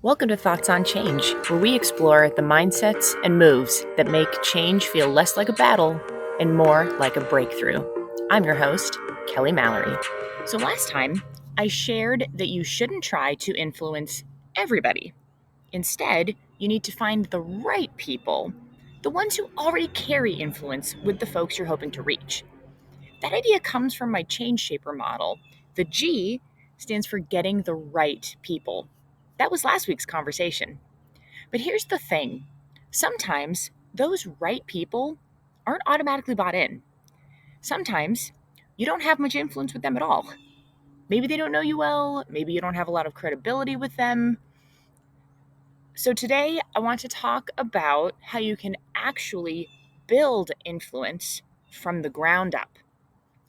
Welcome to Thoughts on Change, where we explore the mindsets and moves that make change feel less like a battle and more like a breakthrough. I'm your host, Kelly Mallory. So last time, I shared that you shouldn't try to influence everybody. Instead, you need to find the right people, the ones who already carry influence with the folks you're hoping to reach. That idea comes from my change shaper model. The G stands for getting the right people. That was last week's conversation. But here's the thing, sometimes those right people aren't automatically bought in. Sometimes you don't have much influence with them at all. Maybe they don't know you well, maybe you don't have a lot of credibility with them. So today I want to talk about how you can actually build influence from the ground up.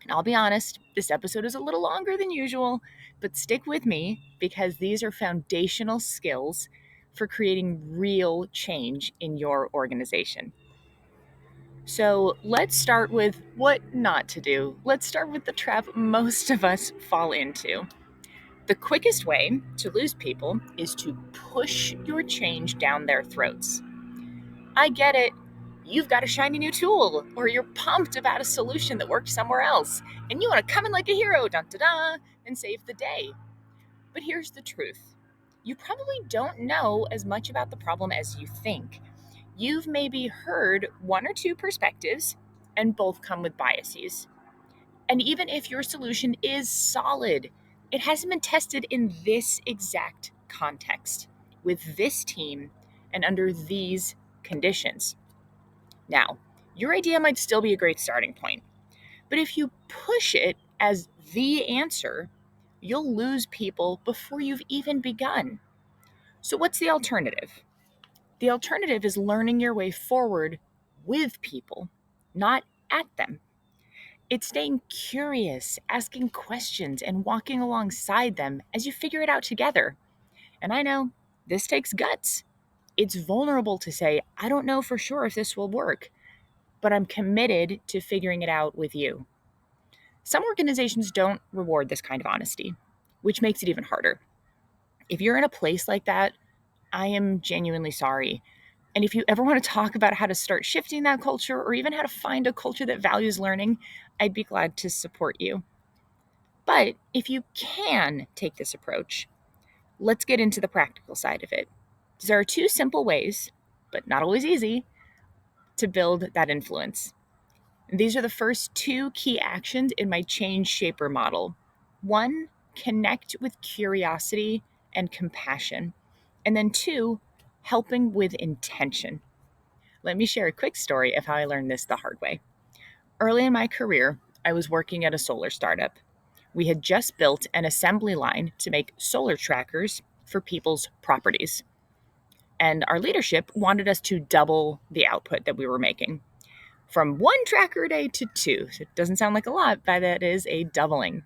And I'll be honest, this episode is a little longer than usual, but stick with me because these are foundational skills for creating real change in your organization. So let's start with what not to do. Let's start with the trap most of us fall into. The quickest way to lose people is to push your change down their throats. I get it. You've got a shiny new tool, or you're pumped about a solution that worked somewhere else, and you want to come in like a hero, dun da da, and save the day. But here's the truth. You probably don't know as much about the problem as you think. You've maybe heard one or two perspectives, and both come with biases. And even if your solution is solid, it hasn't been tested in this exact context, with this team, and under these conditions. Now, your idea might still be a great starting point, but if you push it as the answer, you'll lose people before you've even begun. So, what's the alternative? The alternative is learning your way forward with people, not at them. It's staying curious, asking questions, and walking alongside them as you figure it out together. And I know this takes guts. It's vulnerable to say, I don't know for sure if this will work, but I'm committed to figuring it out with you. Some organizations don't reward this kind of honesty, which makes it even harder. If you're in a place like that, I am genuinely sorry. And if you ever want to talk about how to start shifting that culture or even how to find a culture that values learning, I'd be glad to support you. But if you can take this approach, let's get into the practical side of it. There are two simple ways, but not always easy, to build that influence. These are the first two key actions in my change shaper model. One, connect with curiosity and compassion. And then two, helping with intention. Let me share a quick story of how I learned this the hard way. Early in my career, I was working at a solar startup. We had just built an assembly line to make solar trackers for people's properties. And our leadership wanted us to double the output that we were making. From one tracker a day to two. So it doesn't sound like a lot, but that is a doubling.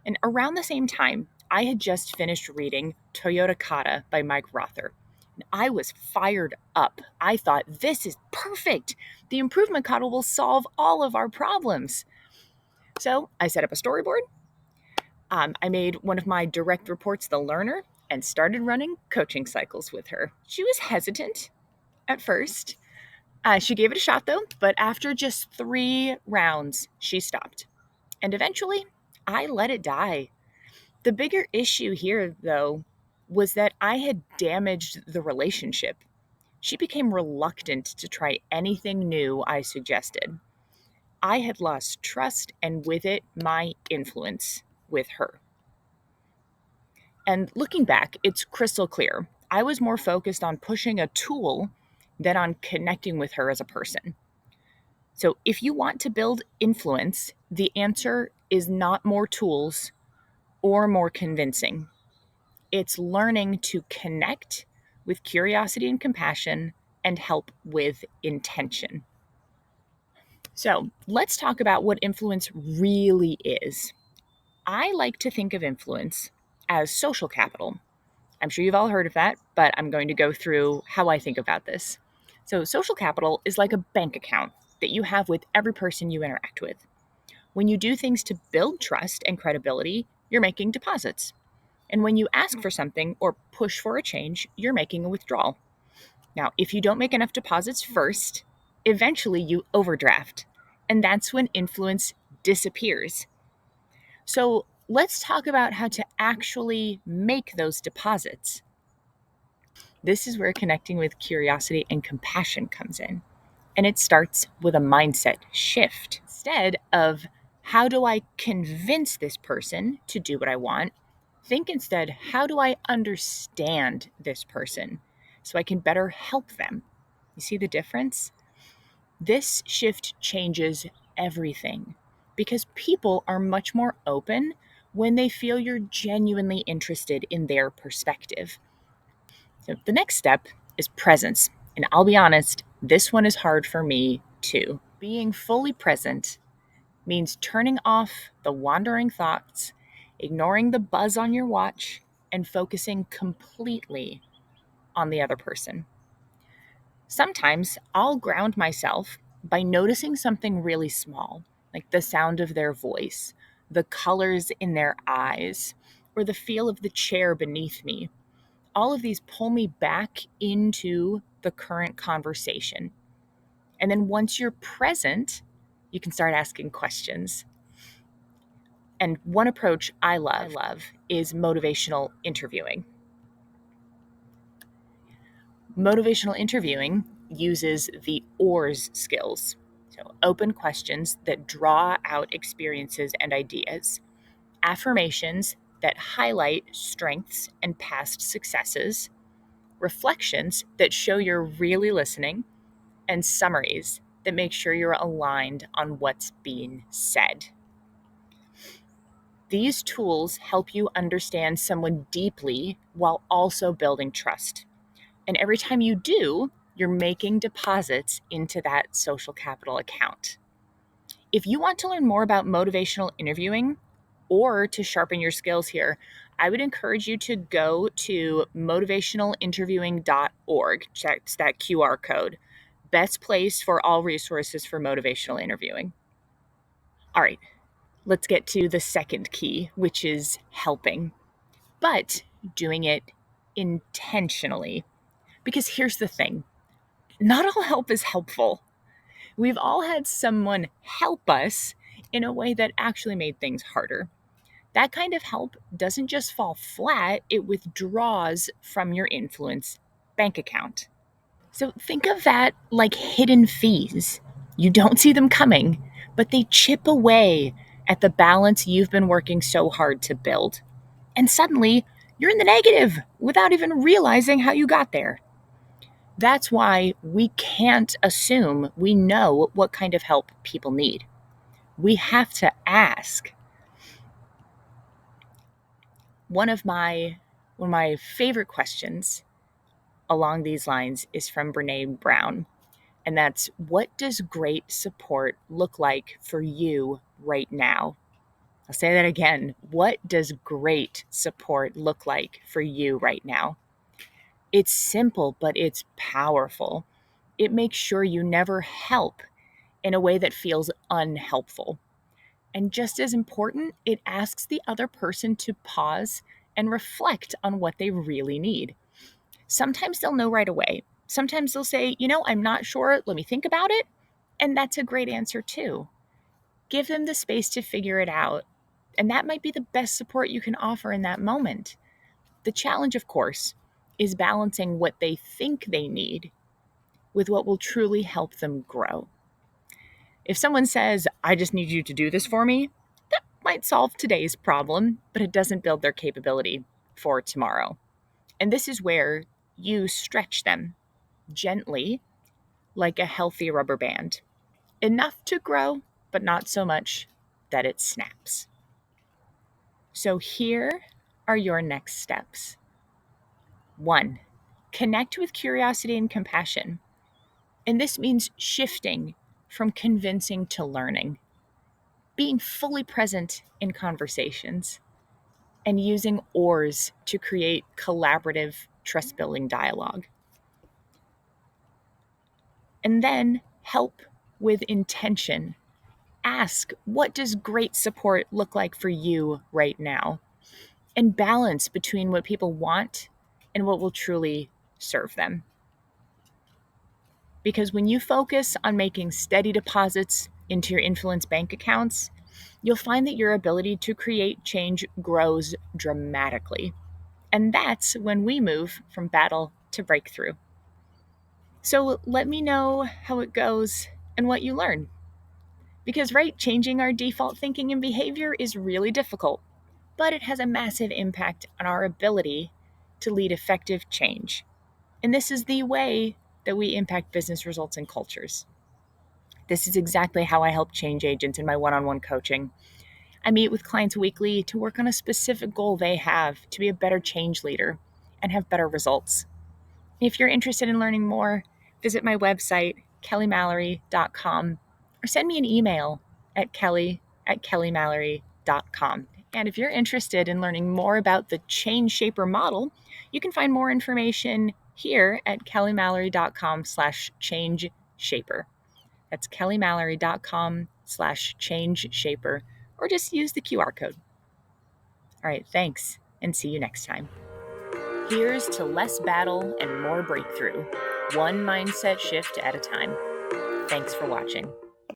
And around the same time, I had just finished reading Toyota Kata by Mike Rother. And I was fired up. I thought, this is perfect. The improvement kata will solve all of our problems. So I set up a storyboard. I made one of my direct reports the learner and started running coaching cycles with her. She was hesitant at first. She gave it a shot though, but after just 3 rounds, she stopped. And eventually, I let it die. The bigger issue here, though, was that I had damaged the relationship. She became reluctant to try anything new I suggested. I had lost trust and with it, my influence with her. And looking back, it's crystal clear. I was more focused on pushing a tool than on connecting with her as a person. So if you want to build influence, the answer is not more tools or more convincing. It's learning to connect with curiosity and compassion and help with intention. So let's talk about what influence really is. I like to think of influence as social capital. I'm sure you've all heard of that, but I'm going to go through how I think about this. So social capital is like a bank account that you have with every person you interact with. When you do things to build trust and credibility, you're making deposits. And when you ask for something or push for a change, you're making a withdrawal. Now, if you don't make enough deposits first, eventually you overdraft. And that's when influence disappears. So let's talk about how to actually make those deposits. This is where connecting with curiosity and compassion comes in. And it starts with a mindset shift. Instead of how do I convince this person to do what I want, think instead, how do I understand this person so I can better help them? You see the difference? This shift changes everything because people are much more open when they feel you're genuinely interested in their perspective. So the next step is presence. And I'll be honest, this one is hard for me too. Being fully present means turning off the wandering thoughts, ignoring the buzz on your watch, and focusing completely on the other person. Sometimes I'll ground myself by noticing something really small, like the sound of their voice, the colors in their eyes, or the feel of the chair beneath me. All of these pull me back into the current conversation. And then once you're present, you can start asking questions. And one approach I love is motivational interviewing. Motivational interviewing uses the ORS skills. So, open questions that draw out experiences and ideas, affirmations that highlight strengths and past successes, reflections that show you're really listening, and summaries that make sure you're aligned on what's being said. These tools help you understand someone deeply while also building trust. And every time you do, you're making deposits into that social capital account. If you want to learn more about motivational interviewing or to sharpen your skills here, I would encourage you to go to motivationalinterviewing.org. Check that QR code. Best place for all resources for motivational interviewing. All right, let's get to the second key, which is helping, but doing it intentionally. Because here's the thing, not all help is helpful. We've all had someone help us in a way that actually made things harder. That kind of help doesn't just fall flat, it withdraws from your influence bank account. So think of that like hidden fees. You don't see them coming, but they chip away at the balance you've been working so hard to build. And suddenly, you're in the negative without even realizing how you got there. That's why we can't assume we know what kind of help people need. We have to ask. One of my favorite questions along these lines is from Brene Brown, and that's, what does great support look like for you right now? I'll say that again. What does great support look like for you right now? It's simple, but it's powerful. It makes sure you never help in a way that feels unhelpful. And just as important, it asks the other person to pause and reflect on what they really need. Sometimes they'll know right away. Sometimes they'll say, I'm not sure. Let me think about it. And that's a great answer too. Give them the space to figure it out. And that might be the best support you can offer in that moment. The challenge, of course, is balancing what they think they need with what will truly help them grow. If someone says, I just need you to do this for me, that might solve today's problem, but it doesn't build their capability for tomorrow. And this is where you stretch them gently, like a healthy rubber band. Enough to grow, but not so much that it snaps. So here are your next steps. 1, connect with curiosity and compassion. And this means shifting from convincing to learning, being fully present in conversations, and using ORS to create collaborative, trust building dialogue. And then help with intention. Ask, what does great support look like for you right now? and balance between what people want and what will truly serve them. Because when you focus on making steady deposits into your influence bank accounts, you'll find that your ability to create change grows dramatically. And that's when we move from battle to breakthrough. So let me know how it goes and what you learn. Because, right, changing our default thinking and behavior is really difficult, but it has a massive impact on our ability to lead effective change. And this is the way that we impact business results and cultures. This is exactly how I help change agents in my one-on-one coaching. I meet with clients weekly to work on a specific goal they have to be a better change leader and have better results. If you're interested in learning more, visit my website, kellymallory.com, or send me an email at kelly@kellymallory.com. And if you're interested in learning more about the Change Shaper model, you can find more information here at kellymallory.com/change shaper. That's kellymallory.com/change shaper, or just use the QR code. All right, thanks, and see you next time. Here's to less battle and more breakthrough, one mindset shift at a time. Thanks for watching.